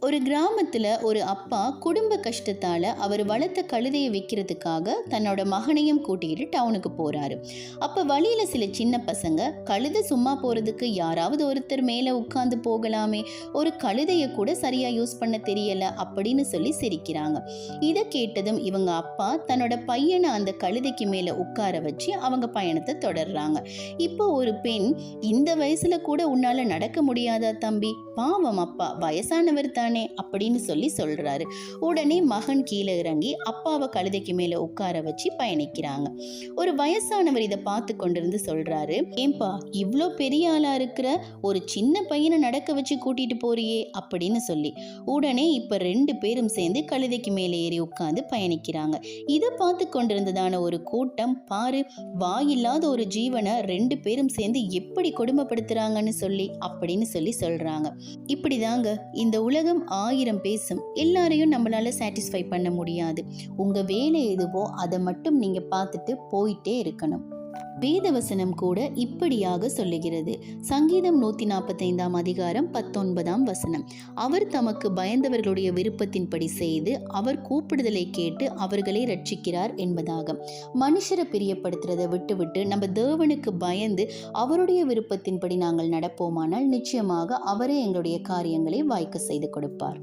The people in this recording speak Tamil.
ஒரு கிராமத்தில் ஒரு அப்பா குடும்ப கஷ்டத்தால் அவர் வளர்த்த கழுதையை விற்கிறதுக்காக தன்னோட மகனையும் கூட்டிகிட்டு டவுனுக்கு போகிறாரு. அப்போ வழியில் சில சின்ன பசங்க, கழுதை சும்மா போகிறதுக்கு யாராவது ஒருத்தர் மேலே உட்காந்து போகலாமே, ஒரு கழுதையை கூட சரியாக யூஸ் பண்ண தெரியலை அப்படின்னு சொல்லி சிரிக்கிறாங்க. இதை கேட்டதும் இவங்க அப்பா தன்னோட பையனை அந்த கழுதைக்கு மேலே உட்கார வச்சு அவங்க பயணத்தை தொடர்றாங்க. இப்போ ஒரு பெண், இந்த வயசில் கூட உன்னால் நடக்க முடியாதா தம்பி, பாவம் அப்பா, வயசானவர் தானே அப்படின்னு சொல்றாரு. உடனே மகன் கீழே இறங்கி அப்பாவை கழுதைக்கு மேல உட்கார வச்சு பயணிக்கிறாங்க. ஒரு வயசானவர் இதை பார்த்து கொண்டிருந்து சொல்றாரு, ஏன்பா இவ்வளோ பெரிய ஆளா இருக்கிற ஒரு சின்ன பையனை நடக்க வச்சு கூட்டிட்டு போறியே அப்படின்னு சொல்லி. உடனே இப்ப 2 பேரும் சேர்ந்து கழுதைக்கு மேலே ஏறி உட்கார்ந்து பயணிக்கிறாங்க. இதை பார்த்து கொண்டிருந்ததான ஒரு கூட்டம், பாரு வாயில்லாத ஒரு ஜீவனை 2 பேரும் சேர்ந்து எப்படி கொடுமைப்படுத்துறாங்கன்னு அப்படின்னு சொல்றாங்க. இப்படிதாங்க இந்த உலகம் 1000 பேசும், எல்லாரையும் நம்மளால சாட்டிஸ்ஃபை பண்ண முடியாது. உங்க வேலை எதுவோ அதை மட்டும் நீங்க பார்த்துட்டு போயிட்டே இருக்கணும். வேதவசனம் கூட இப்படியாக சொல்லுகிறது. சங்கீதம் 145 அதிகாரம் 19 வசனம், அவர் தமக்கு பயந்தவர்களுடைய விருப்பத்தின்படி செய்து அவர் கூப்பிடுதலை கேட்டு அவர்களை ரட்சிக்கிறார் என்பதாக. மனுஷரை பிரியப்படுத்துறதை விட்டு நம்ம தேவனுக்கு பயந்து அவருடைய விருப்பத்தின்படி நாங்கள் நடப்போமானால் நிச்சயமாக அவரே எங்களுடைய காரியங்களை வாய்க்க செய்து கொடுப்பார்.